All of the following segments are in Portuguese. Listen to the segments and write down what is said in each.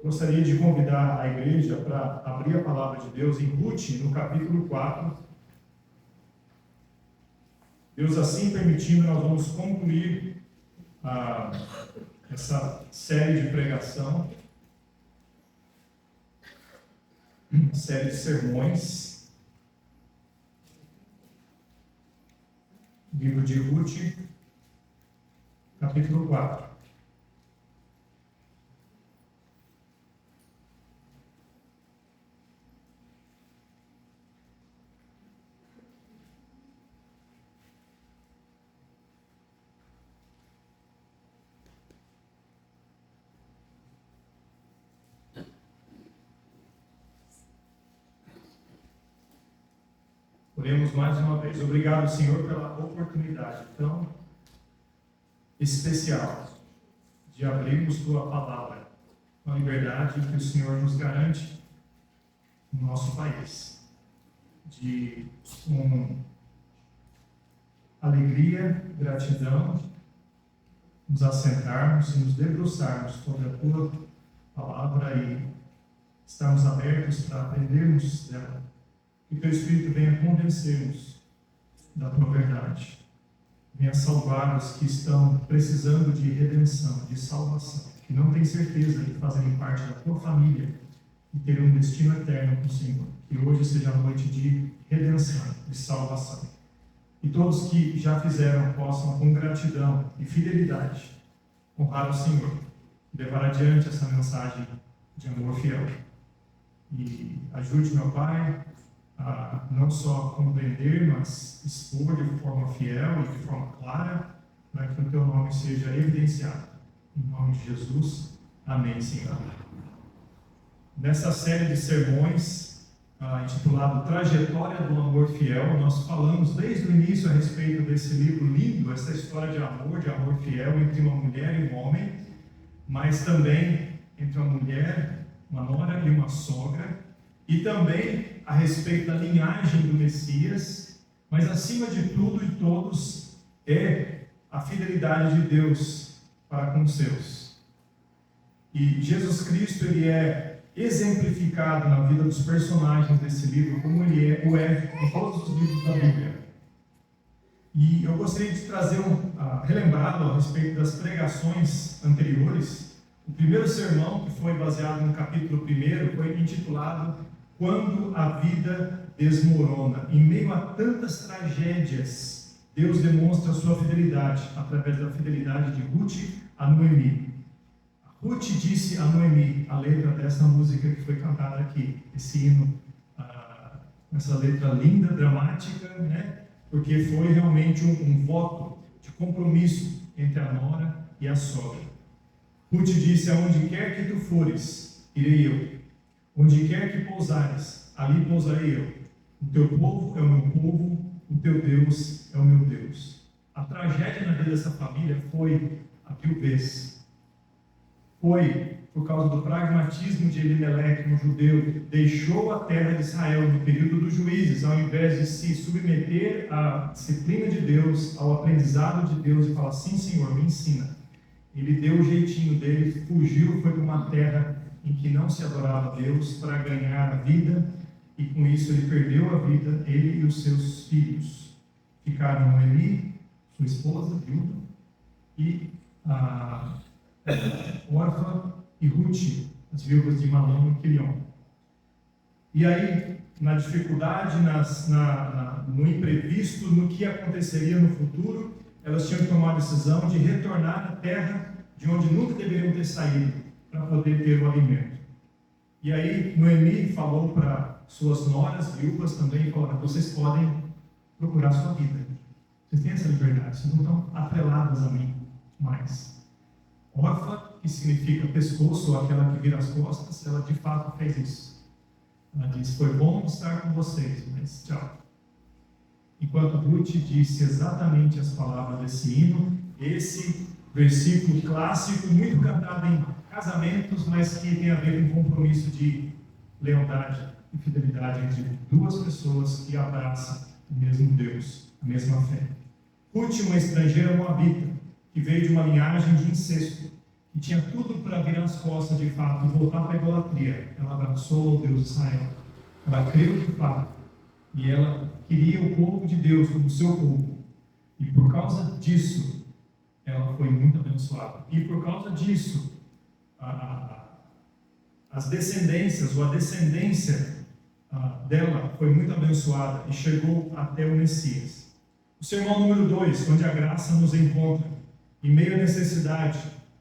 Gostaria de convidar a igreja para abrir a palavra de Deus em Ruth, no capítulo 4. Deus assim permitindo, nós vamos concluir essa série de pregação, série de sermões, livro de Ruth, capítulo 4. Oremos mais uma vez. Obrigado, Senhor, pela oportunidade tão especial de abrirmos Tua palavra com a liberdade que o Senhor nos garante no nosso país. Com alegria, gratidão, nos assentarmos e nos debruçarmos sobre a Tua palavra e estarmos abertos para aprendermos dela. Que Teu Espírito venha convencer-nos da Tua verdade. Venha salvar os que estão precisando de redenção, de salvação, que não têm certeza de fazerem parte da Tua família e terem um destino eterno com o Senhor. Que hoje seja a noite de redenção, de salvação. E todos que já fizeram possam, com gratidão e fidelidade, honrar o Senhor e levar adiante essa mensagem de amor fiel. E ajude, meu Pai, a não só compreender, mas expor de forma fiel e de forma clara, para que o Teu nome seja evidenciado. Em nome de Jesus. Amém, Senhor. Nessa série de sermões, intitulado Trajetória do Amor Fiel, nós falamos desde o início a respeito desse livro lindo, essa história de amor fiel entre uma mulher e um homem, mas também entre uma mulher, uma nora e uma sogra, e também a respeito da linhagem do Messias, mas acima de tudo e todos é a fidelidade de Deus para com os seus. E Jesus Cristo, ele é exemplificado na vida dos personagens desse livro, como ele é em todos os livros da Bíblia. E eu gostaria de trazer relembrado a respeito das pregações anteriores. O primeiro sermão, que foi baseado no capítulo 1, foi intitulado Quando a Vida Desmorona. Em meio a tantas tragédias, Deus demonstra a sua fidelidade, através da fidelidade de Ruth a Noemi. Ruth disse a Noemi, a letra dessa música que foi cantada aqui, esse hino, essa letra linda, dramática, né? Porque foi realmente um voto de compromisso entre a nora e a sogra. Ruth disse: aonde quer que tu fores, irei eu. Onde quer que pousares, ali pousarei eu. O teu povo é o meu povo, o teu Deus é o meu Deus. A tragédia na vida dessa família foi a viuvez. Foi por causa do pragmatismo de Elimeleque, um judeu, deixou a terra de Israel no período dos juízes, ao invés de se submeter à disciplina de Deus, ao aprendizado de Deus e falar: sim, Senhor, me ensina. Ele deu o jeitinho dele, fugiu, foi para uma terra em que não se adorava a Deus para ganhar a vida, e com isso ele perdeu a vida, ele e os seus filhos. Ficaram Noemi, sua esposa, viúva, e Orfa e Ruth, as viúvas de Malom e Quilion. E aí, na dificuldade, no imprevisto, no que aconteceria no futuro, elas tinham que tomar a decisão de retornar à terra de onde nunca deveriam ter saído, para poder ter o alimento. E aí, Noemi falou para suas noras, viúvas também, falou: vocês podem procurar sua vida. Vocês têm essa liberdade, vocês não estão atreladas a mim mais. Orfa, que significa pescoço, ou aquela que vira as costas, ela de fato fez isso. Ela disse: foi bom estar com vocês, mas tchau. Enquanto Ruth disse exatamente as palavras desse hino, esse versículo clássico, muito cantado em casamentos, mas que tem a ver com compromisso de lealdade e fidelidade entre duas pessoas que abraçam o mesmo Deus, a mesma fé. Ruth, uma estrangeira moabita, que veio de uma linhagem de incesto, e tinha tudo para virar as costas de fato e voltar para a idolatria, ela abraçou o Deus de Israel. Ela creu de fato e ela queria o povo de Deus como seu povo. E por causa disso, ela foi muito abençoada. E por causa disso, as descendências ou a descendência dela foi muito abençoada e chegou até o Messias. O sermão número 2, onde a graça nos encontra, em meio à necessidade,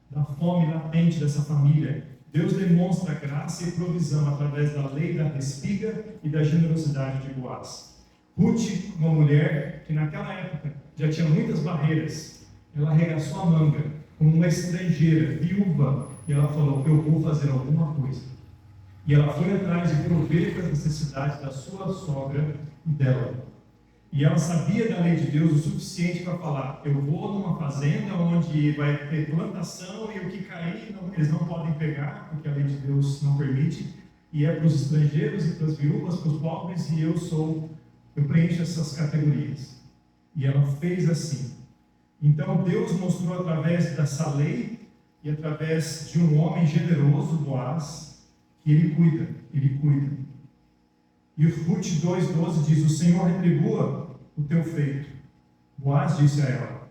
da fome latente dessa família, Deus demonstra graça e provisão através da lei da espiga e da generosidade de Boaz. Ruth, uma mulher que naquela época já tinha muitas barreiras, ela arregaçou a manga como uma estrangeira, viúva, e ela falou: eu vou fazer alguma coisa. E ela foi atrás de prover para as necessidades da sua sogra e dela. E ela sabia da lei de Deus o suficiente para falar: eu vou numa fazenda onde vai ter plantação e o que cair eles não podem pegar, porque a lei de Deus não permite, e é para os estrangeiros e para as viúvas, para os pobres, e eu preencho essas categorias. E ela fez assim. Então Deus mostrou através dessa lei e através de um homem generoso, Boaz, que ele cuida. E o Ruth 2,12 diz: o Senhor retribua o teu feito. Boaz disse a ela: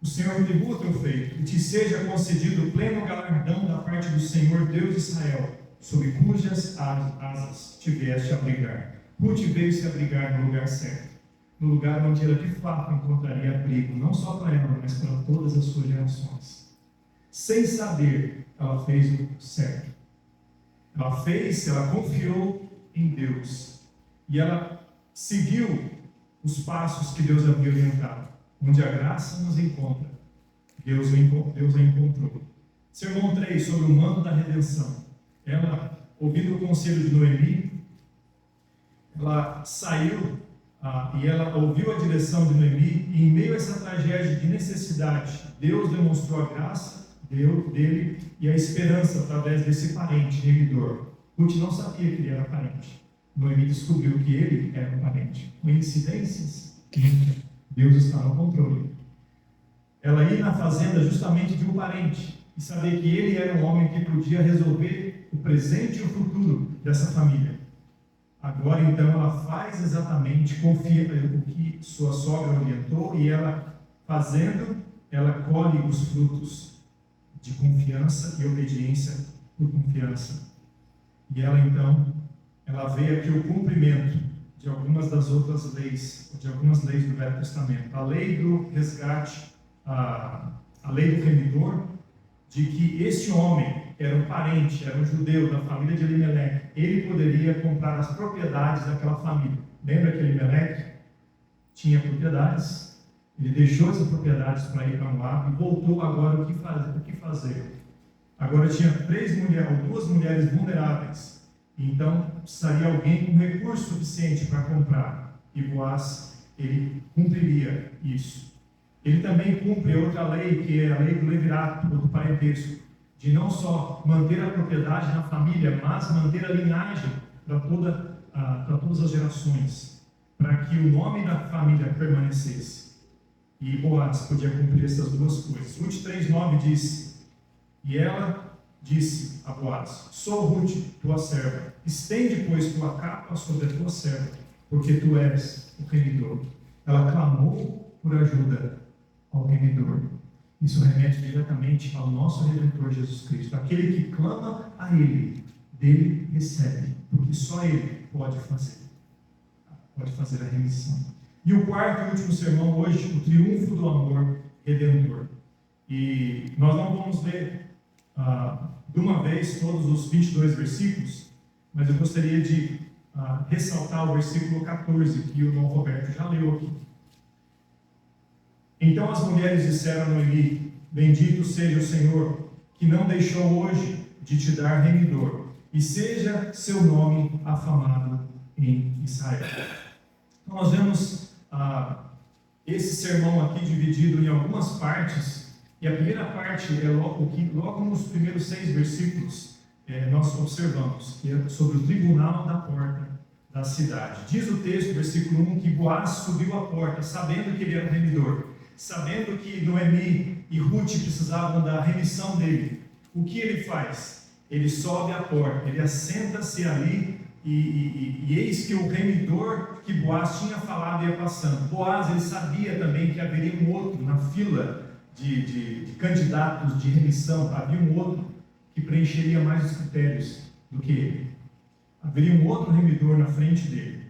o Senhor retribua o teu feito, e te seja concedido o pleno galardão da parte do Senhor Deus de Israel, sob cujas asas te vieste a abrigar. Ruth veio se abrigar no lugar certo, no lugar onde ela de fato encontraria abrigo, não só para ela, mas para todas as suas gerações. Sem saber, ela fez o certo. Ela confiou em Deus. E ela seguiu os passos que Deus havia orientado. Onde a graça nos encontra, Deus a encontrou. Sermão 3, sobre o manto da redenção. Ela, ouvindo o conselho de Noemi, ela saiu e ela ouviu a direção de Noemi, e em meio a essa tragédia de necessidade, Deus demonstrou a graça dele e a esperança através desse parente remidor. Ruth não sabia que ele era parente. Noemi descobriu que ele era um parente. Coincidências? Deus está no controle. Ela ia na fazenda justamente de um parente e saber que ele era um homem que podia resolver o presente e o futuro dessa família. Agora então ela faz exatamente, confia o que sua sogra orientou, e ela fazendo, ela colhe os frutos de confiança e obediência por confiança. E ela então, ela vê aqui o cumprimento de algumas das outras leis, de algumas leis do Velho Testamento. A lei do resgate, a lei do remidor, de que este homem era um parente, era um judeu da família de Elimeleque, ele poderia comprar as propriedades daquela família. Lembra que Elimeleque tinha propriedades? Ele deixou essas propriedades para ir para Moab e voltou agora o que fazer. Agora tinha 2 mulheres vulneráveis, então precisaria alguém com recurso suficiente para comprar, e Boaz, ele cumpriria isso. Ele também cumpre outra lei, que é a lei do levirato, do parentesco, de não só manter a propriedade na família, mas manter a linhagem para todas as gerações, para que o nome da família permanecesse. E Boaz podia cumprir essas duas coisas. Ruth 3,9 diz: e ela disse a Boaz: sou Ruth, tua serva, estende, pois, tua capa sobre a tua serva, porque tu és o remidor. Ela clamou por ajuda ao remidor. Isso remete diretamente ao nosso Redentor Jesus Cristo. Aquele que clama a Ele, dele recebe, porque só Ele pode fazer a remissão. E o quarto e último sermão hoje, o triunfo do amor redentor. E nós não vamos ler de uma vez todos os 22 versículos, mas eu gostaria de ressaltar o versículo 14, que o irmão Roberto já leu aqui. Então as mulheres disseram a Noemi: bendito seja o Senhor, que não deixou hoje de te dar remidor, e seja seu nome afamado em Israel. Então nós vemos esse sermão aqui dividido em algumas partes, e a primeira parte é logo nos primeiros 6 versículos nós observamos, que é sobre o tribunal da porta da cidade. Diz o texto, versículo 1, que Boaz subiu à porta, sabendo que ele era um remidor, sabendo que Noemi e Ruth precisavam da remissão dele. o que ele faz? Ele sobe a porta, ele assenta-se ali, e eis que o remidor que Boaz tinha falado ia passando. Boaz, ele sabia também que haveria um outro na fila de candidatos de remissão, havia um outro que preencheria mais os critérios do que ele. Haveria um outro remidor na frente dele.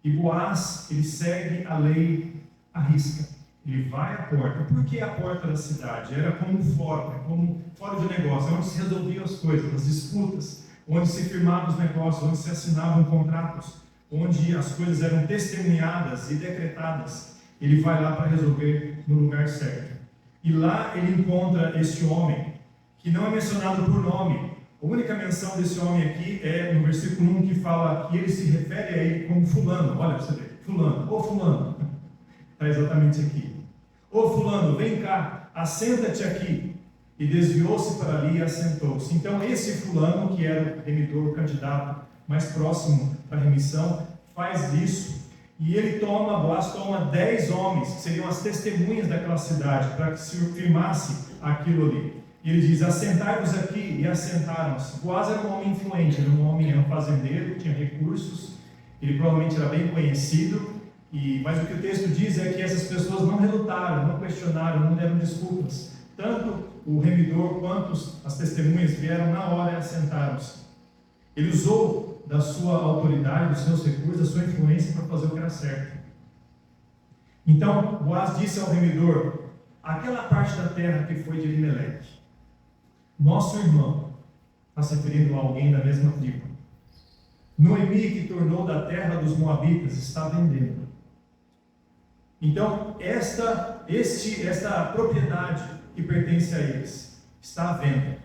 E Boaz, ele segue a lei à risca. Ele vai à porta. Por que a porta da cidade? Era como um fórum, como um fórum de negócio, onde se resolviam as coisas, as disputas, onde se firmavam os negócios, onde se assinavam contratos, onde as coisas eram testemunhadas e decretadas. Ele vai lá para resolver no lugar certo. E lá ele encontra este homem, que não é mencionado por nome. A única menção desse homem aqui é no versículo 1, que fala que ele se refere a ele como fulano. Olha para você ver, fulano, ô fulano, está exatamente aqui. Ô fulano, vem cá, assenta-te aqui. E desviou-se para ali e assentou-se. Então esse fulano, que era o remidor, o candidato mais próximo para a remissão, faz isso. E ele Boaz toma 10 homens, que seriam as testemunhas daquela cidade, para que se firmasse aquilo ali. E ele diz, assentai-vos aqui, e assentaram-se. Boaz era um homem influente, era um fazendeiro, tinha recursos, ele provavelmente era bem conhecido, mas o que o texto diz é que essas pessoas não relutaram, não questionaram, não deram desculpas. Tanto o remidor quanto as testemunhas vieram na hora e assentaram-se. Ele usou da sua autoridade, dos seus recursos, da sua influência para fazer o que era certo. Então, Boaz disse ao remidor, aquela parte da terra que foi de Elimeleque, nosso irmão, está se referindo a alguém da mesma tribo, Noemi, que tornou da terra dos Moabitas, está vendendo. Então, esta propriedade que pertence a eles está à venda.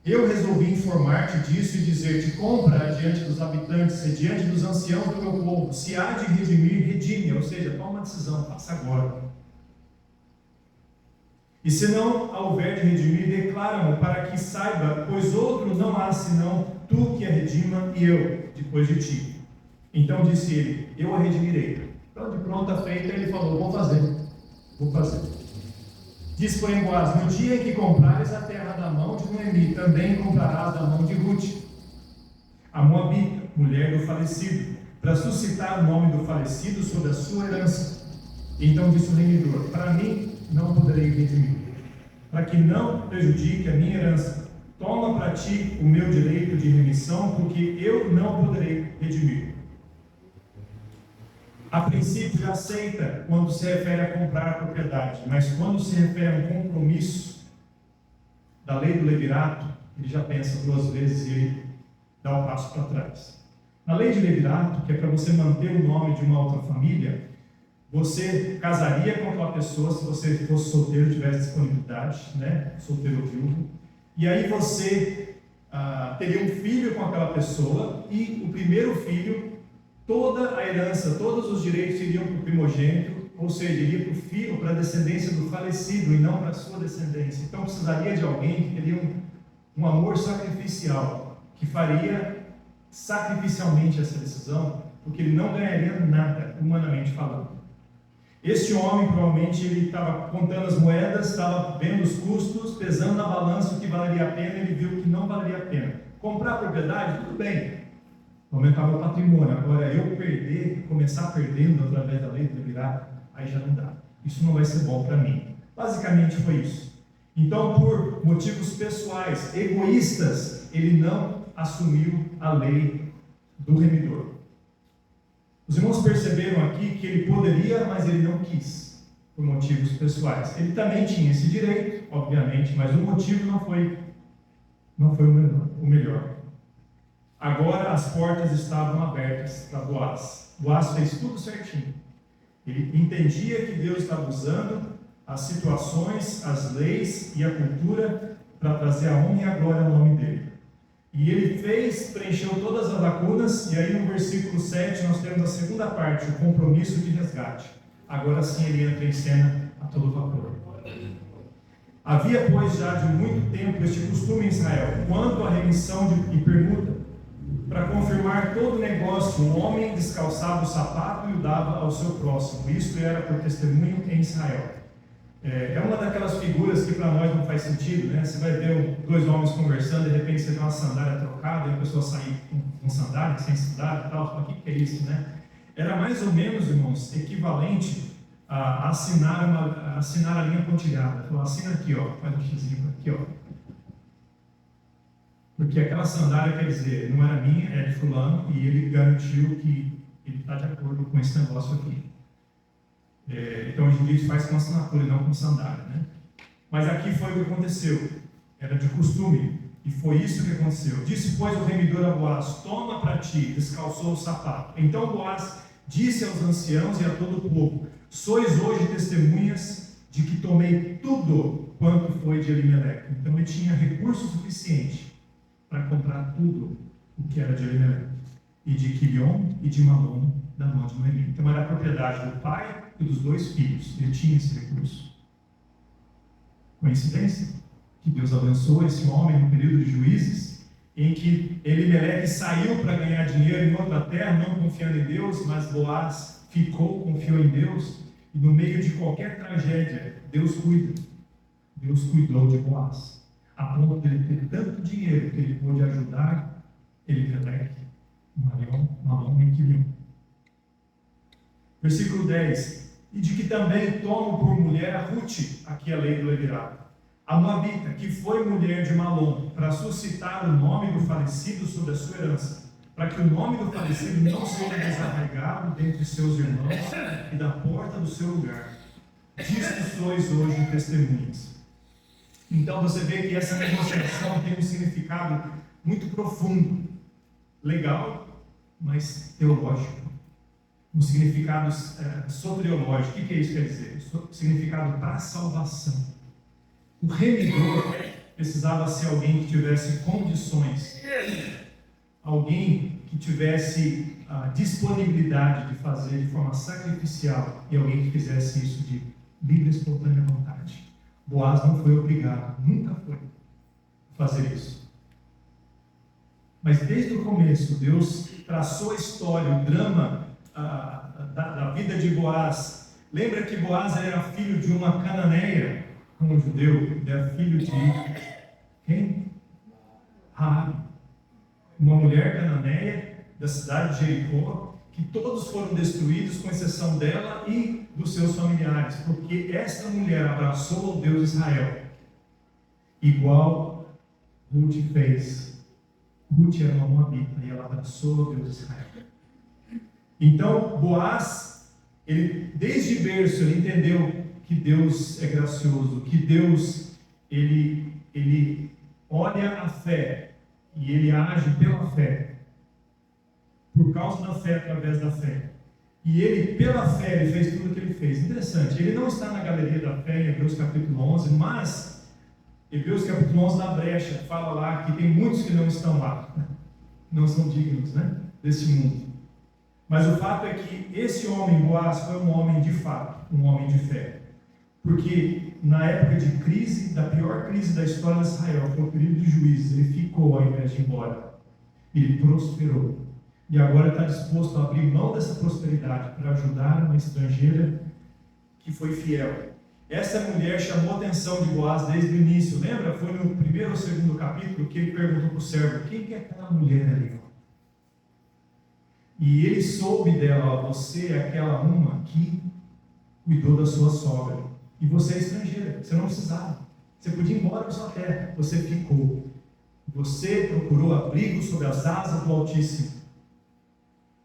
Eu resolvi informar-te disso e dizer-te, compra diante dos habitantes e diante dos anciãos do meu povo, se há de redimir, redime, ou seja, toma uma decisão, faça agora. E se não houver de redimir, declara-mo para que saiba, pois outro não há senão tu que a redima e eu, depois de ti. Então disse ele, eu a redimirei. Então de pronta feita ele falou, vou fazer. Diz, porém, Boaz, no dia em que comprares a terra da mão de Noemi, também comprarás da mão de Rute, a Moabita, mulher do falecido, para suscitar o nome do falecido sobre a sua herança. Então disse o remidor, para mim não poderei redimir, para que não prejudique a minha herança. Toma para ti o meu direito de remissão, porque eu não poderei redimir. A princípio aceita quando se refere a comprar a propriedade, mas quando se refere a um compromisso da lei do levirato, ele já pensa 2 vezes e ele dá um passo para trás. Na lei de levirato, que é para você manter o nome de uma outra família, você casaria com aquela pessoa se você fosse solteiro e tivesse disponibilidade, né? Solteiro ou viúvo, e aí você teria um filho com aquela pessoa, e o primeiro filho, toda a herança, todos os direitos iriam para o primogênito, ou seja, iria para o filho, para a descendência do falecido e não para a sua descendência. Então precisaria de alguém que teria um amor sacrificial, que faria sacrificialmente essa decisão, porque ele não ganharia nada, humanamente falando. Este homem, provavelmente, ele estava contando as moedas, estava vendo os custos, pesando na balança o que valeria a pena, ele viu que não valeria a pena. Comprar a propriedade, tudo bem, aumentar meu patrimônio. Agora, eu começar perdendo através da lei do levirato, aí já não dá. Isso não vai ser bom para mim. Basicamente foi isso. Então, por motivos pessoais, egoístas, ele não assumiu a lei do remidor. Os irmãos perceberam aqui que ele poderia, mas ele não quis, por motivos pessoais. Ele também tinha esse direito, obviamente, mas o motivo não foi o melhor. Agora as portas estavam abertas para Boaz. Boaz fez tudo certinho. Ele entendia que Deus estava usando as situações, as leis e a cultura para trazer a honra e a glória ao nome dele. E ele preencheu todas as lacunas, e aí no versículo 7 nós temos a segunda parte, o compromisso de resgate. Agora sim ele entra em cena a todo vapor. Havia, pois, já de muito tempo este costume em Israel, quanto à remissão e permuta, para confirmar todo o negócio, o homem descalçava o sapato e o dava ao seu próximo. Isto era por testemunho em Israel. É uma daquelas figuras que para nós não faz sentido, né? Você vai ver dois homens conversando, de repente você vê uma sandália trocada e a pessoa sair com sandália, sem sandália e tal. Você fala, o que é isso, né? Era mais ou menos, irmãos, equivalente a assinar a linha pontilhada. Falou, assina aqui, ó, faz um xizinho aqui, ó. Porque aquela sandália, quer dizer, não era minha, é de fulano, e ele garantiu que ele está de acordo com esse negócio aqui. Então, hoje em dia, a gente faz com assinatura e não com sandália, né? Mas aqui foi o que aconteceu. Era de costume. E foi isso que aconteceu. Disse, pois, o remidor a Boaz, toma para ti, descalçou o sapato. Então Boaz disse aos anciãos e a todo o povo, sois hoje testemunhas de que tomei tudo quanto foi de Elimeleque. Então ele tinha recurso suficiente para comprar tudo o que era de Elimeleque. E de Quilion e de Malom, da mão de Noemi. Então era a propriedade do pai e dos dois filhos. Ele tinha esse recurso. Coincidência? Que Deus abençoou esse homem no período de Juízes, em que Elimeleque saiu para ganhar dinheiro em outra terra, não confiando em Deus, mas Boaz confiou em Deus, e no meio de qualquer tragédia, Deus cuida. Deus cuidou de Boaz, a ponto de ele ter tanto dinheiro que ele pôde ajudar Elimeleque, Malom e Quilion. Versículo 10, e de que também tomo por mulher a Ruth, aqui a lei do Levirato, a Moabita, que foi mulher de Malom, para suscitar o nome do falecido sobre a sua herança, para que o nome do falecido não seja desarraigado dentre seus irmãos e da porta do seu lugar. Disto sois hoje testemunhas. Então você vê que essa negociação tem um significado muito profundo, legal, mas teológico. Um significado soteriológico. O que isso quer dizer? Significado para a salvação. O remidor precisava ser alguém que tivesse condições, alguém que tivesse a disponibilidade de fazer de forma sacrificial e alguém que fizesse isso de livre e espontânea vontade. Boaz não foi obrigado, nunca foi, a fazer isso. Mas desde o começo, Deus traçou a história, o drama da vida de Boaz. Lembra que Boaz era filho de uma cananeia, um judeu, ele era filho de quem? Raabe, uma mulher cananeia da cidade de Jericó, que todos foram destruídos, com exceção dela e dos seus familiares, porque esta mulher abraçou o Deus Israel, igual Ruth fez. Ruth era uma moabita e ela abraçou o Deus Israel. Então, Boaz, ele, desde berço, ele entendeu que Deus é gracioso, que Deus, ele olha a fé e ele age pela fé, por causa da fé, através da fé. E ele, pela fé, ele fez tudo o que ele fez. Interessante, ele não está na galeria da fé em Hebreus capítulo 11, mas Hebreus capítulo 11, na brecha, fala lá que tem muitos que não estão lá, não são dignos, desse mundo. Mas o fato é que esse homem, Boaz, foi um homem de fato, um homem de fé. Porque na época de crise, da pior crise da história de Israel, foi o período de Juízes, ele ficou ao invés de ir embora. Ele prosperou. E agora está disposto a abrir mão dessa prosperidade para ajudar uma estrangeira que foi fiel. Essa mulher chamou a atenção de Boaz desde o início. Lembra? Foi no primeiro ou segundo capítulo que ele perguntou para o servo, quem que é aquela mulher ali? E ele soube dela, você é aquela uma que cuidou da sua sogra. E você é estrangeira, você não precisava. Você podia ir embora para sua terra, você ficou. Você procurou abrigo sob as asas do Altíssimo.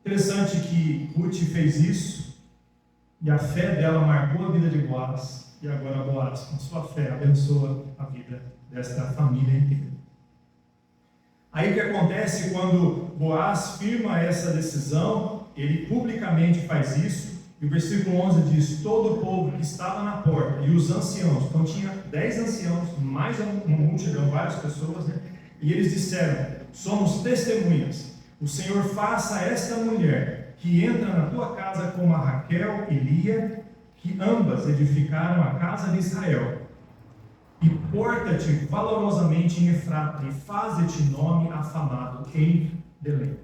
Interessante que Ruth fez isso, e a fé dela marcou a vida de Boaz, e agora Boaz, com sua fé, abençoa a vida desta família inteira. Aí o que acontece quando Boaz firma essa decisão, ele publicamente faz isso, e o versículo 11 diz, todo o povo que estava na porta, e os anciãos, então tinha 10 anciãos, mais uma multidão, várias pessoas, e eles disseram, somos testemunhas, o Senhor faça a esta mulher, que entra na tua casa como a Raquel e Lia, que ambas edificaram a casa de Israel, e porta-te valorosamente em Efrata, e faze-te nome afamado em Belém.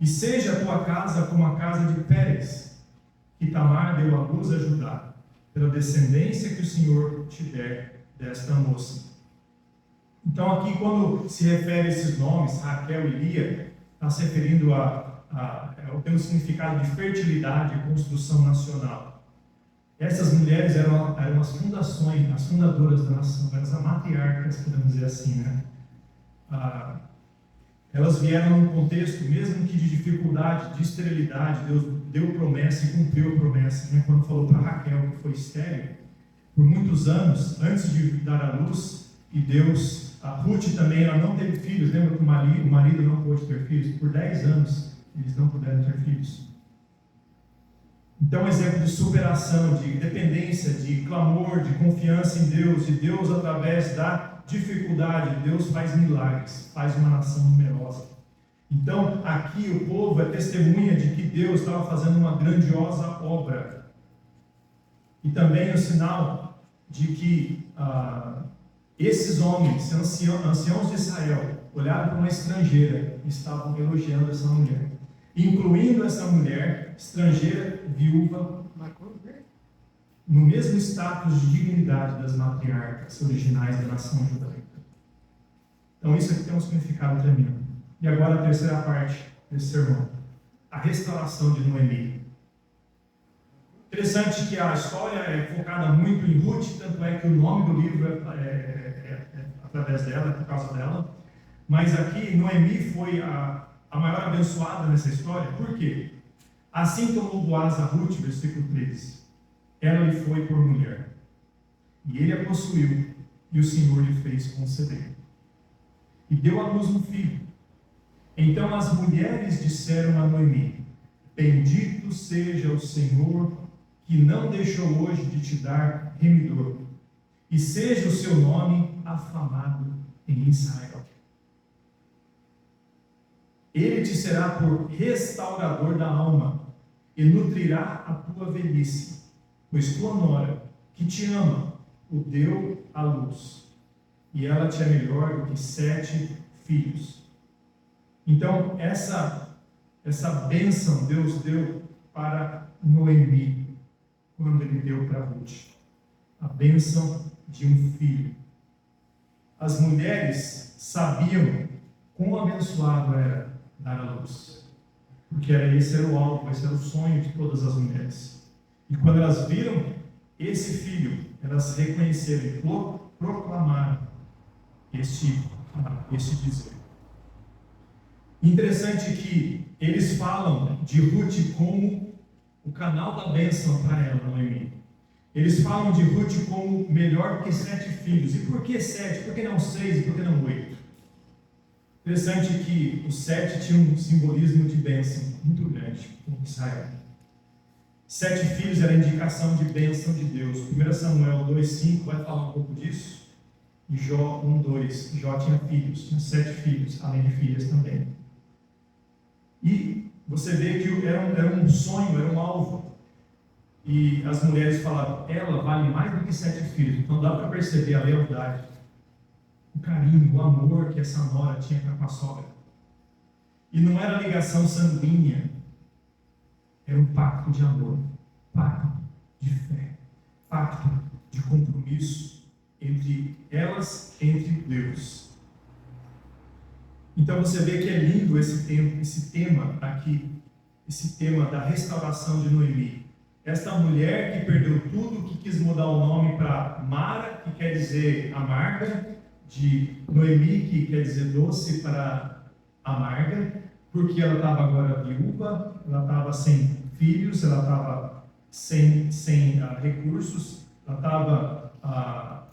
E seja a tua casa como a casa de Pérez, que Tamar deu à luz a Judá. pela descendência que o Senhor te der desta moça. Então aqui quando se refere a esses nomes, Raquel e Lia, está se referindo tem um significado de fertilidade e construção nacional. Essas mulheres eram as fundações, as fundadoras da nação, eram as matriarcas, podemos dizer assim, né? Elas vieram num contexto, mesmo que de dificuldade, de esterilidade. Deus deu promessa e cumpriu a promessa, né? Quando falou para Raquel que foi estéril, por muitos anos, antes de dar à luz, e Deus, a Ruth também, ela não teve filhos. Lembra que o marido não pôde ter filhos? Por 10 anos, eles não puderam ter filhos. Então, um exemplo de superação, de dependência, de clamor, de confiança em Deus, e Deus, através da dificuldade, Deus faz milagres, faz uma nação numerosa. Então, aqui o povo é testemunha de que Deus estava fazendo uma grandiosa obra. E também o sinal de que esses homens, anciãos de Israel, olharam para uma estrangeira e estavam elogiando essa mulher, incluindo essa mulher estrangeira, viúva, no mesmo status de dignidade das matriarcas originais da nação judaica. Então isso aqui tem um significado tremendo. E agora a terceira parte desse sermão, a restauração de Noemi. Interessante que a história é focada muito em Ruth, tanto é que o nome do livro é através dela, é por causa dela. Mas aqui Noemi foi a maior abençoada nessa história. Por quê? Assim tomou Boaz a Ruth, versículo 13, ela lhe foi por mulher, e ele a possuiu, e o Senhor lhe fez conceder. E deu à luz um filho. Então as mulheres disseram a Noemi: bendito seja o Senhor, que não deixou hoje de te dar remidor, e seja o seu nome afamado em Israel. Ele te será por restaurador da alma, e nutrirá a tua velhice, pois tua nora, que te ama, o deu à luz, e ela te é melhor do que 7 filhos. Então, essa bênção Deus deu para Noemi, quando ele deu para Ruth, a bênção de um filho. As mulheres sabiam quão abençoado era dar à luz, porque esse era o alvo, esse era o sonho de todas as mulheres. E quando elas viram esse filho, elas reconheceram e proclamaram este dizer. Interessante que eles falam de Ruth como o canal da bênção para ela, Noemi. Eles falam de Ruth como melhor que 7 filhos. E por que 7? Por que não 6? E por que não 8? Interessante que o 7 tinha um simbolismo de bênção muito grande em Israel. 7 filhos era indicação de bênção de Deus. 1 Samuel 2,5 vai falar um pouco disso. E Jó 1,2. Jó tinha filhos, tinha 7 filhos, além de filhas também. E você vê que era um sonho, era um alvo. E as mulheres falavam: ela vale mais do que 7 filhos. Então dá para perceber a lealdade, o carinho, o amor que essa nora tinha com a sogra. E não era ligação sanguínea, era um pacto de amor, pacto de fé, pacto de compromisso entre elas, entre Deus. Então você vê que é lindo esse tema aqui, esse tema da restauração de Noemi. Esta mulher que perdeu tudo, que quis mudar o nome para Mara, que quer dizer amarga, de Noemi, que quer dizer doce, para amarga, porque ela estava agora viúva, ela estava sem filhos, ela estava sem recursos, ela estava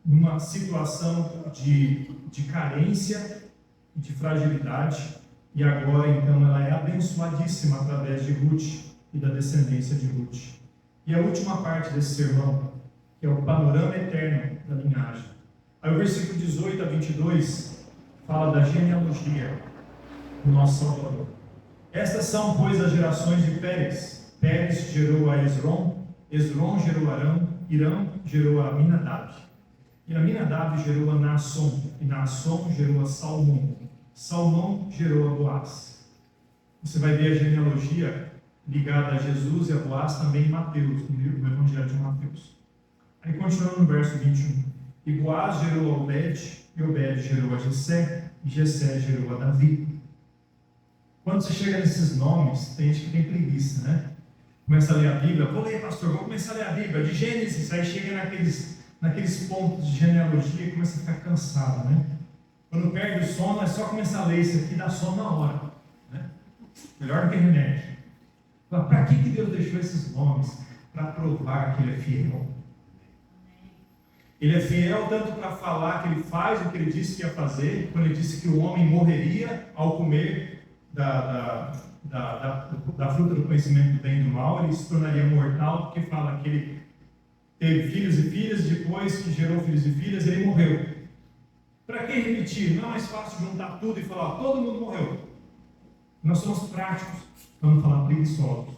numa situação de carência, de fragilidade, e agora então ela é abençoadíssima através de Ruth e da descendência de Ruth. E a última parte desse sermão, que é o panorama eterno da linhagem. Aí o versículo 18 a 22 fala da genealogia do nosso Salvador. Estas são, pois, as gerações de Pérez. Pérez gerou a Esrom, Esrom gerou a Arão, Irão gerou a Aminadab. E Aminadab gerou a Naasson, e Naasson gerou a Salmão. Salmão gerou a Boaz. Você vai ver a genealogia ligada a Jesus e a Boaz também em Mateus, no Evangelho de Mateus. Aí continuando no verso 21. E Boaz gerou a Obed, e Obed gerou a Jessé, e Jessé gerou a Davi. Quando você chega nesses nomes, tem gente que tem preguiça, né? Começa a ler a Bíblia, vou ler, pastor, vou começar a ler a Bíblia, de Gênesis, aí chega naqueles pontos de genealogia e começa a ficar cansado, né? Quando perde o sono, é só começar a ler isso aqui, dá sono na hora, né? Melhor do que remédio. Para que Deus deixou esses nomes? Para provar que Ele é fiel. Ele é fiel tanto para falar que Ele faz o que Ele disse que ia fazer, quando Ele disse que o homem morreria ao comer da fruta do conhecimento do bem e do mal, ele se tornaria mortal, porque fala que ele teve filhos e filhas, depois que gerou filhos e filhas, ele morreu. Para que repetir? Não é mais fácil juntar tudo e falar, todo mundo morreu. Nós somos práticos, vamos falar preguiçosos.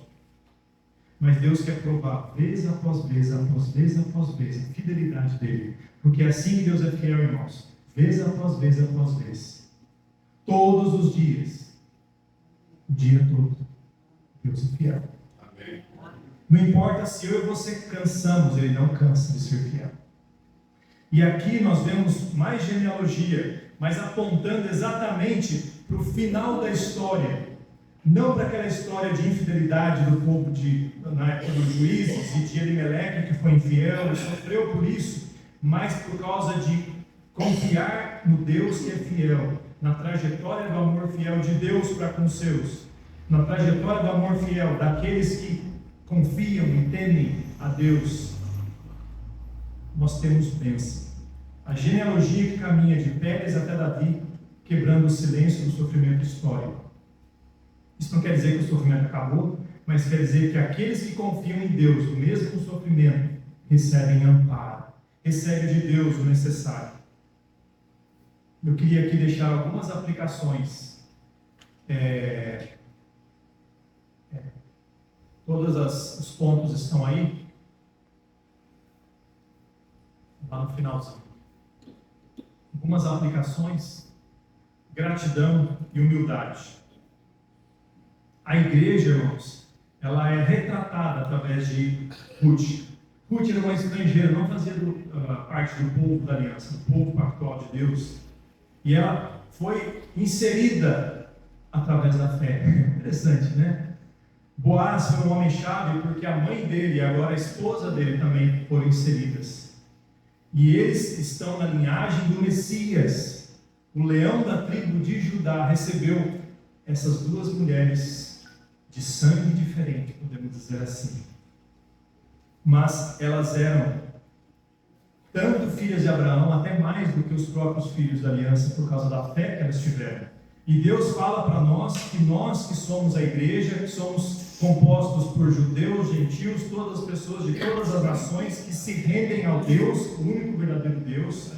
Mas Deus quer provar vez após vez, após vez, após vez, a fidelidade dele. Porque é assim que Deus é fiel, irmãos. Vez após vez, após vez. Todos os dias. O dia todo. Deus é fiel. Amém. Não importa se eu e você cansamos, Ele não cansa de ser fiel. E aqui nós vemos mais genealogia, mas apontando exatamente para o final da história. Não para aquela história de infidelidade do povo na época dos juízes e de Elimeleque, que foi infiel e sofreu por isso, mas por causa de confiar no Deus que é fiel, na trajetória do amor fiel de Deus para com os seus, na trajetória do amor fiel daqueles que confiam e temem a Deus. Nós temos bênção. A genealogia que caminha de Pérez até Davi, quebrando o silêncio do sofrimento histórico. Isso não quer dizer que o sofrimento acabou, mas quer dizer que aqueles que confiam em Deus, mesmo no sofrimento, recebem amparo, recebem de Deus o necessário. Eu queria aqui deixar algumas aplicações. Todos os pontos estão aí. Lá no finalzinho. Algumas aplicações. Gratidão e humildade. A igreja, irmãos, ela é retratada através de Ruth. Ruth era uma estrangeira, não fazia parte do povo da aliança, do povo pactual de Deus. E ela foi inserida através da fé. Interessante, né? Boaz foi um homem-chave porque a mãe dele e agora a esposa dele também foram inseridas. E eles estão na linhagem do Messias. O leão da tribo de Judá recebeu essas duas mulheres de sangue diferente, podemos dizer assim. Mas elas eram tanto filhas de Abraão, até mais do que os próprios filhos da aliança, por causa da fé que elas tiveram. E Deus fala para nós que somos a igreja, que somos compostos por judeus, gentios, todas as pessoas de todas as nações que se rendem ao Deus, o único verdadeiro Deus,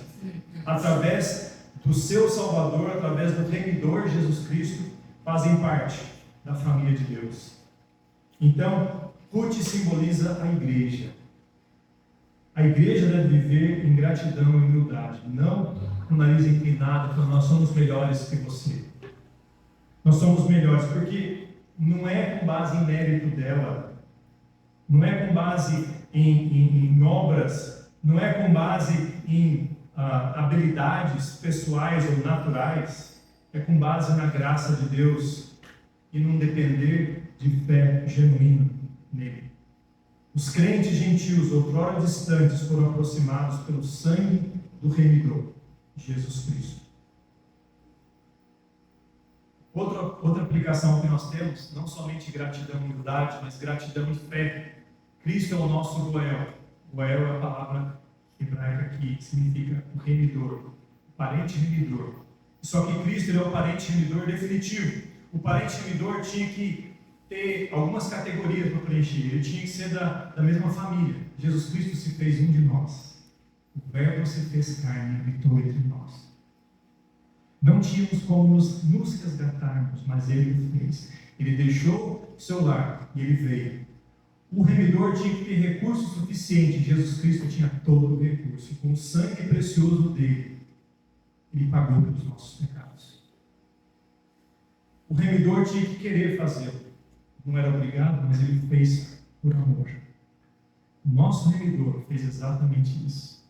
através do seu Salvador, através do Remidor Jesus Cristo, fazem parte da família de Deus. Então, Ruth simboliza a igreja. A igreja deve viver em gratidão e humildade, não com o nariz inclinado, falando nós somos melhores que você. Nós somos melhores porque não é com base em mérito dela, não é com base em obras, não é com base em habilidades pessoais ou naturais, é com base na graça de Deus e num depender de fé genuína nele. Os crentes gentios, outrora distantes, foram aproximados pelo sangue do Remidor, Jesus Cristo. Outra aplicação que nós temos, não somente gratidão e humildade, mas gratidão e fé. Cristo é o nosso Goel. Goel é a palavra hebraica que significa o remidor, o parente remidor. Só que Cristo ele é o parente remidor definitivo. O parente remidor tinha que ter algumas categorias para preencher. Ele tinha que ser da mesma família. Jesus Cristo se fez um de nós. O Verbo se fez carne e habitou entre nós. Não tínhamos como nos resgatarmos, mas Ele o fez. Ele deixou o seu lar e Ele veio. O remidor tinha que ter recurso suficiente. Jesus Cristo tinha todo o recurso. Com o sangue precioso dele, Ele pagou pelos nossos pecados. O remidor tinha que querer fazê-lo. não era obrigado, mas ele fez por amor. O nosso remidor fez exatamente isso,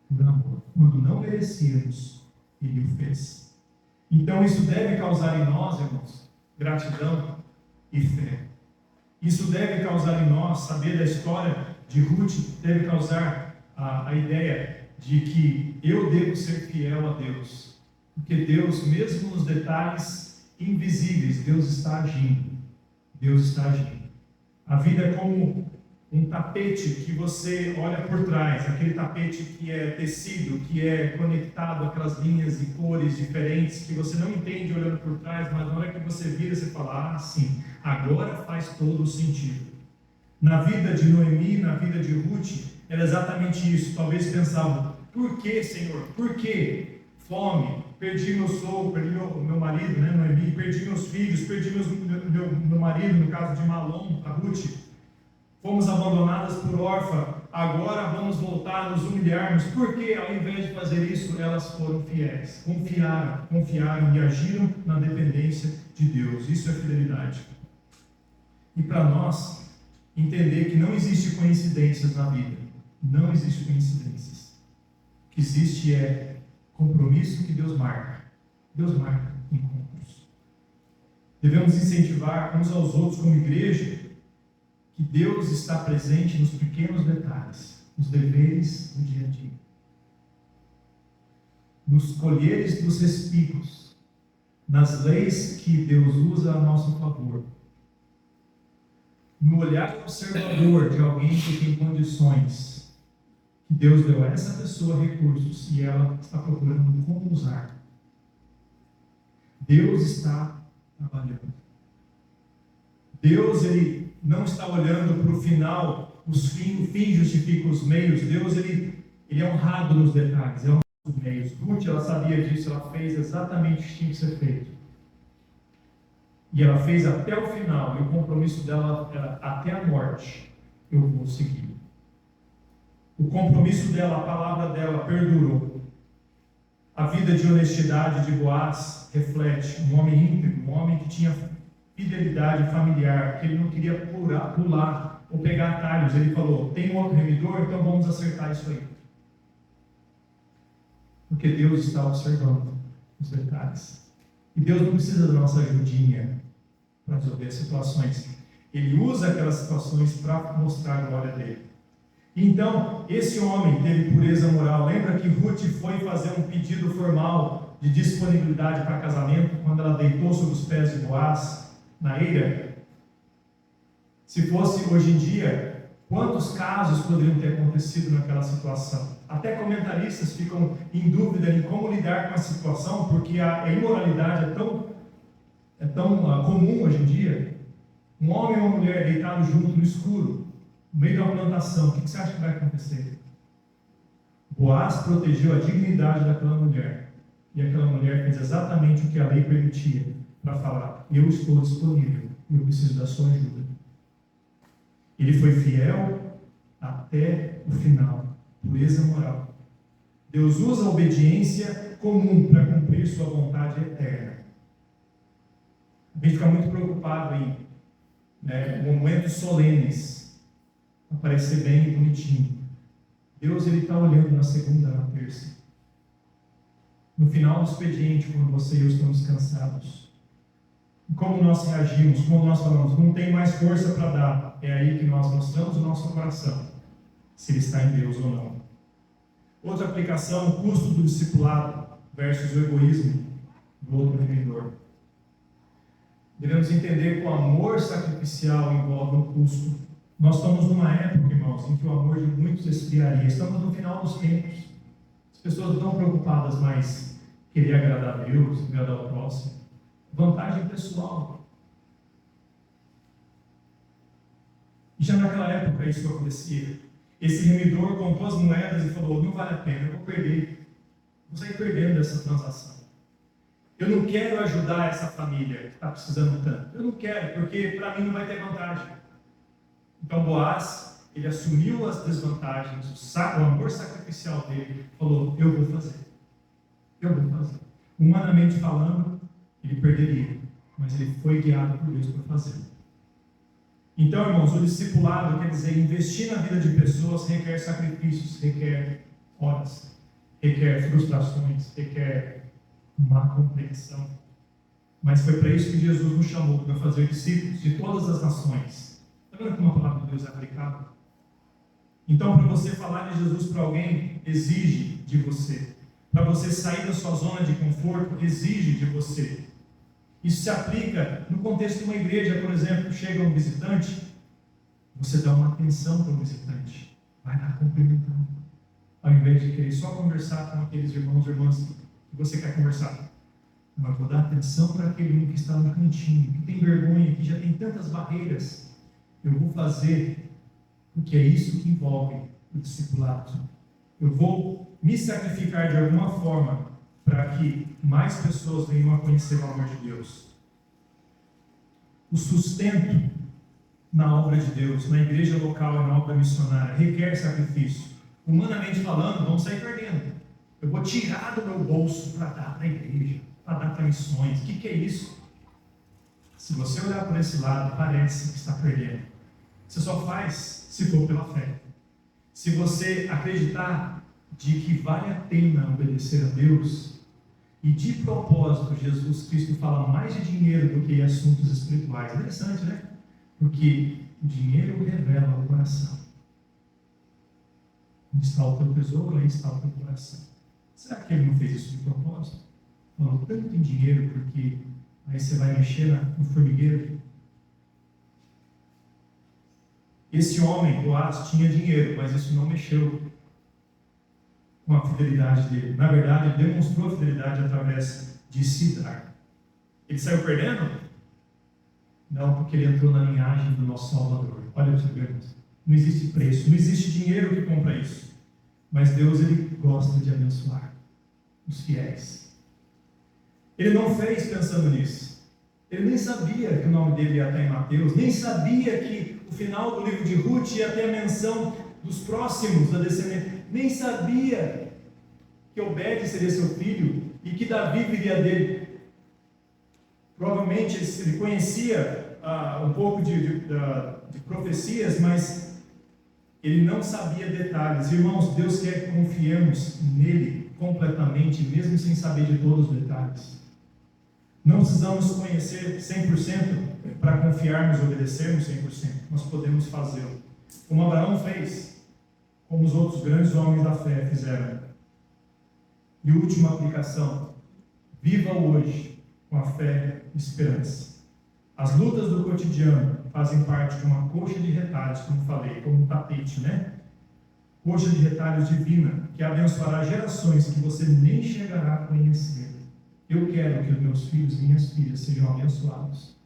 por amor. Quando não merecíamos, ele o fez. Então isso deve causar em nós, irmãos, gratidão e fé. Isso deve causar em nós, saber da história de Ruth, deve causar a ideia de que eu devo ser fiel a Deus. Porque Deus, mesmo nos detalhes invisíveis, Deus está agindo. Deus está agindo. A vida é como um tapete que você olha por trás, aquele tapete que é tecido, que é conectado àquelas linhas e cores diferentes, que você não entende olhando por trás, mas na hora que você vira, você fala, ah, sim, agora faz todo o sentido. Na vida de Noemi, na vida de Ruth, era exatamente isso. Talvez pensavam, por que, Senhor? Por que? Fome, perdi meu sogro, perdi meu marido, né, Noemi, perdi meus filhos, perdi meu marido, no caso de Malom, a Ruth. Fomos abandonadas por órfã, agora vamos voltar a nos humilharmos, porque ao invés de fazer isso, elas foram fiéis, confiaram e agiram na dependência de Deus. Isso é fidelidade. E para nós, entender que não existe coincidências na vida, não existe coincidências. O que existe é compromisso que Deus marca encontros. Devemos incentivar uns aos outros como igreja, que Deus está presente nos pequenos detalhes, nos deveres do dia a dia, nos colheres dos respigos, nas leis que Deus usa a nosso favor, no olhar observador de alguém que tem condições, que Deus deu a essa pessoa recursos e ela está procurando como usar. Deus está trabalhando. Deus, Ele não está olhando para o final, o fim justifica os meios. Deus, ele é honrado nos detalhes, é honrado nos meios. Ruth, ela sabia disso, ela fez exatamente o que tinha que ser feito. E ela fez até o final, e o compromisso dela era até a morte, eu vou seguir. O compromisso dela, a palavra dela perdurou. A vida de honestidade de Boaz reflete um homem íntegro, um homem que tinha fidelidade familiar, que ele não queria pular ou pegar atalhos. Ele falou, tem outro remidor, então vamos acertar isso aí. Porque Deus está observando os detalhes. E Deus não precisa da nossa ajudinha para resolver situações. Ele usa aquelas situações para mostrar a glória dele. Então, esse homem teve pureza moral. Lembra que Ruth foi fazer um pedido formal de disponibilidade para casamento, quando ela deitou sobre os pés de Boaz, na eira? Se fosse hoje em dia, quantos casos poderiam ter acontecido naquela situação? Até comentaristas ficam em dúvida em como lidar com a situação, porque a imoralidade é tão comum hoje em dia. Um homem e uma mulher deitados juntos no escuro, no meio de uma plantação, o que você acha que vai acontecer? Boaz protegeu a dignidade daquela mulher, e aquela mulher fez exatamente o que a lei permitia, para falar, eu estou disponível, eu preciso da sua ajuda. Ele foi fiel até o final, pureza moral. Deus usa a obediência comum para cumprir sua vontade eterna. A gente fica muito preocupado em momentos solenes, para parecer bem e bonitinho. Deus está olhando na segunda, na terça. No final do expediente, quando você e eu estamos cansados. Como nós reagimos, como nós falamos, não tem mais força para dar. É aí que nós mostramos o nosso coração, se ele está em Deus ou não. Outra aplicação, o custo do discipulado versus o egoísmo do outro remidor. Devemos entender que o amor sacrificial envolve um custo. Nós estamos numa época, irmãos, em que o amor de muitos esfriaria. Estamos no final dos tempos. As pessoas não estão preocupadas mais em querer agradar a Deus, agradar ao próximo. Vantagem pessoal. E já naquela época isso acontecia. Esse remidor contou as moedas e falou, não vale a pena, eu vou perder. Vou sair perdendo essa transação. Eu não quero ajudar essa família que está precisando tanto. Eu não quero, porque para mim não vai ter vantagem. Então Boaz, ele assumiu as desvantagens, o amor sacrificial dele, falou, eu vou fazer. Eu vou fazer. Humanamente falando, ele perderia, mas ele foi guiado por Deus para fazer. Então, irmãos, o discipulado quer dizer investir na vida de pessoas requer sacrifícios, requer horas, requer frustrações, requer má compreensão. Mas foi para isso que Jesus nos chamou, para fazer discípulos de todas as nações. Está vendo como a palavra de Deus é aplicável? Então, para você falar de Jesus para alguém, exige de você. Para você sair da sua zona de conforto, exige de você. Isso se aplica no contexto de uma igreja, por exemplo, chega um visitante, você dá uma atenção para o visitante, vai lá cumprimentando, ao invés de querer só conversar com aqueles irmãos e irmãs que você quer conversar. Não, eu vou dar atenção para aquele que está no cantinho, que tem vergonha, que já tem tantas barreiras. Eu vou fazer, porque é isso que envolve o discipulado. Eu vou me sacrificar de alguma forma para que mais pessoas venham a conhecer o amor de Deus. O sustento na obra de Deus, na igreja local e na obra missionária, requer sacrifício. Humanamente falando, vamos sair perdendo. Eu vou tirar do meu bolso para dar para a igreja, para dar para missões. O que é isso? Se você olhar por esse lado, parece que está perdendo. Você só faz se for pela fé. Se você acreditar de que vale a pena obedecer a Deus, e de propósito Jesus Cristo fala mais de dinheiro do que assuntos espirituais. Interessante, né? Porque o dinheiro revela o coração. Onde está o teu tesouro, aí está o teu coração. Será que ele não fez isso de propósito? Falou tanto em dinheiro porque aí você vai mexer no formigueiro. Esse homem, Boaz, tinha dinheiro, mas isso não mexeu com a fidelidade dele. Na verdade, ele demonstrou a fidelidade através de se dar. Ele saiu perdendo? Não, porque ele entrou na linhagem do nosso Salvador. Olha o que você pergunta. Não existe preço, não existe dinheiro que compra isso. Mas Deus, ele gosta de abençoar os fiéis. Ele não fez pensando nisso. Ele nem sabia que o nome dele ia estar em Mateus, nem sabia que o final do livro de Ruth ia ter a menção dos próximos da descendência. Nem sabia que Obed seria seu filho e que Davi viria dele. Provavelmente ele conhecia um pouco de profecias, mas ele não sabia detalhes. Irmãos, Deus quer que confiemos nele completamente, mesmo sem saber de todos os detalhes. Não precisamos conhecer 100% para confiarmos e obedecermos 100%. Nós podemos fazê-lo. Como Abraão fez, como os outros grandes homens da fé fizeram. E última aplicação: viva hoje com a fé e esperança. As lutas do cotidiano fazem parte de uma coxa de retalhos, como falei, como um tapete, né? Coxa de retalhos divina, que abençoará gerações que você nem chegará a conhecer. Eu quero que os meus filhos e minhas filhas sejam abençoados.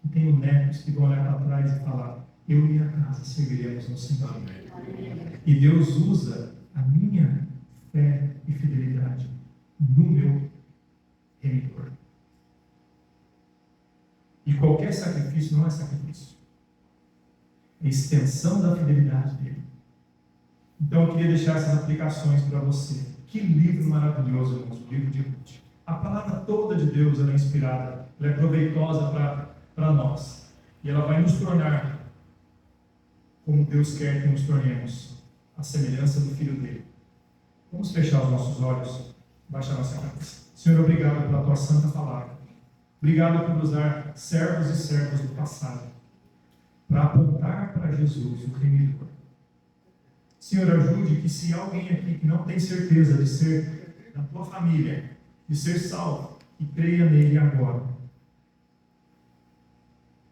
Que tenham netos que vão olhar para trás e falar: eu e minha casa serviremos no Senhor. E Deus usa a minha fé e fidelidade no meu remidor. E qualquer sacrifício não é sacrifício. É extensão da fidelidade dele. Então eu queria deixar essas aplicações para você. Que livro maravilhoso, irmãos, o livro de Ruth. A palavra toda de Deus ela é inspirada, ela é proveitosa para nós. E ela vai nos tornar como Deus quer que nos tornemos, a semelhança do Filho dele. Vamos fechar os nossos olhos, baixar nossa cabeça. Senhor, obrigado pela tua santa palavra. Obrigado por usar servos e servas do passado para apontar para Jesus, o remidor. Senhor, ajude que se alguém aqui que não tem certeza de ser da tua família, de ser salvo, que creia nele agora.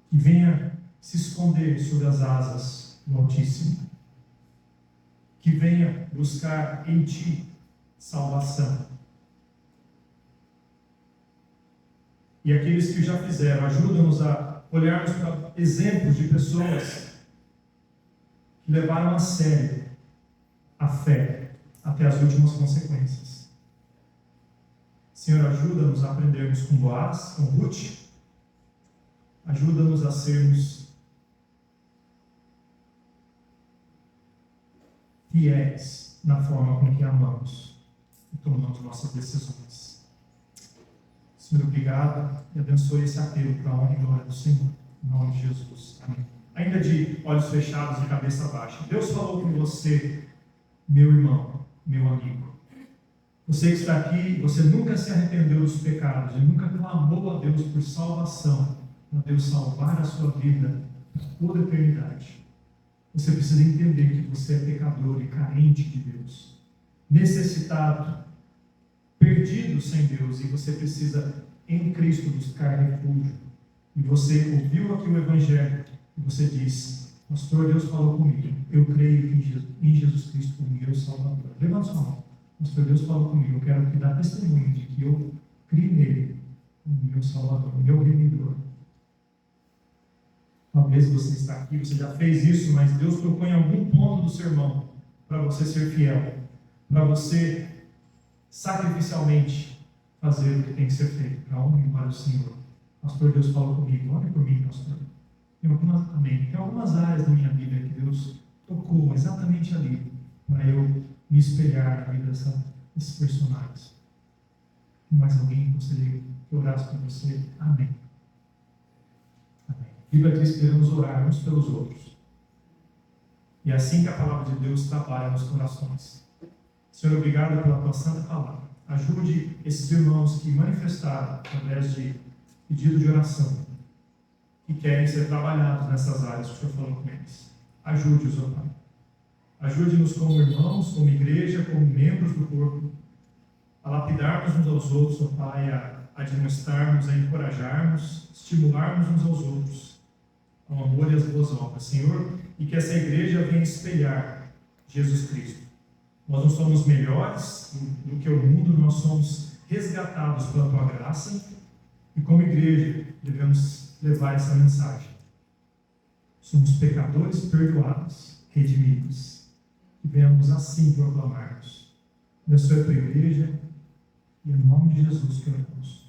Que venha se esconder sob as asas do Altíssimo. Que venha buscar em ti salvação. E aqueles que já fizeram, ajuda-nos a olharmos para exemplos de pessoas que levaram a sério a fé até as últimas consequências. Senhor, ajuda-nos a aprendermos com Boaz, com Ruth. Ajuda-nos a sermos fiéis na forma com que amamos e tomamos nossas decisões. Senhor, obrigado e abençoe esse apelo para a honra e glória do Senhor. Em nome de Jesus. Amém. ainda de olhos fechados e cabeça baixa. Deus falou com você, meu irmão, meu amigo. Você que está aqui, você nunca se arrependeu dos pecados e nunca clamou a Deus por salvação, para Deus salvar a sua vida para toda a eternidade. Você precisa entender que você é pecador e carente de Deus, necessitado, perdido sem Deus, e você precisa, em Cristo, buscar refúgio. E você ouviu aqui o Evangelho, e você diz: pastor, Deus falou comigo, eu creio em Jesus Cristo como meu Salvador. Levanta sua mão. Pastor, Deus falou comigo, eu quero te dar testemunho de que eu criei nele como meu Salvador, meu Remidor. Talvez você está aqui, você já fez isso, mas Deus tocou em algum ponto do sermão para você ser fiel, para você sacrificialmente fazer o que tem que ser feito, para a honra e para o Senhor. Pastor, Deus falou comigo, ore por mim, pastor. Tem algumas áreas da minha vida que Deus tocou exatamente ali, para eu me espelhar na vida desses personagens. Mais alguém gostaria que orasse por você? Amém. Amém. A Bíblia diz que devemos orar uns pelos outros. E é assim que a palavra de Deus trabalha nos corações. Senhor, obrigado pela tua santa palavra. Ajude esses irmãos que manifestaram através de pedido de oração, que querem ser trabalhados nessas áreas que o Senhor falou com eles. Ajude-os, ó Pai. Ajude-nos como irmãos, como igreja, como membros do corpo, a lapidarmos uns aos outros, ó Pai, a admoestarmos, a encorajarmos, estimularmos uns aos outros ao amor e às boas obras, Senhor, e que essa igreja venha espelhar Jesus Cristo. Nós não somos melhores do que o mundo, nós somos resgatados pela Tua graça, e como igreja devemos levar essa mensagem. Somos pecadores perdoados, redimidos. Que venhamos assim proclamarmos. Abençoe a tua igreja, e em nome de Jesus que oramos.